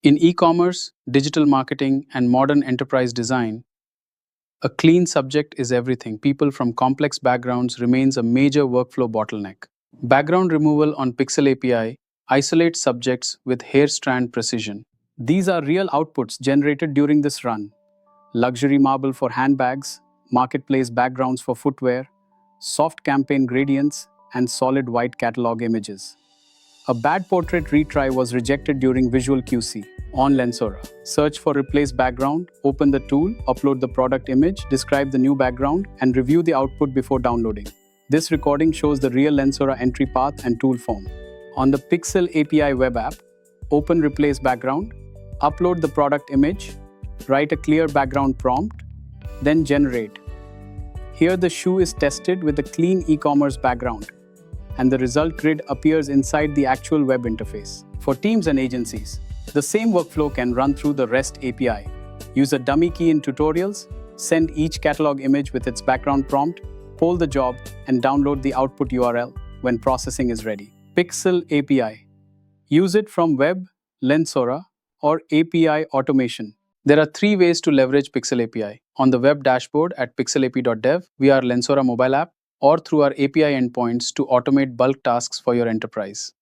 In e-commerce, digital marketing, and modern enterprise design, a clean subject is everything. People from complex backgrounds remains a major workflow bottleneck. Background removal on Pixel API isolates subjects with hair strand precision. These are real outputs generated during this run. Luxury marble for handbags, marketplace backgrounds for footwear, soft campaign gradients, and solid white catalog images. A bad portrait retry was rejected during visual QC. On Lensora, search for replace background, open the tool, upload the product image, describe the new background, and review the output before downloading. This recording shows the real Lensora entry path and tool form. On the Pixel API web app, open replace background, upload the product image, write a clear background prompt, then generate. Here the shoe is tested with a clean e-commerce background, and the result grid appears inside the actual web interface. For teams and agencies, the same workflow can run through the REST API. Use a dummy key in tutorials, send each catalog image with its background prompt, poll the job, and download the output URL when processing is ready. Pixel API. Use it from web, Lensora, or API automation. There are 3 ways to leverage Pixel API. On the web dashboard at pixelapi.dev via our Lensora mobile app, or through our API endpoints to automate bulk tasks for your enterprise.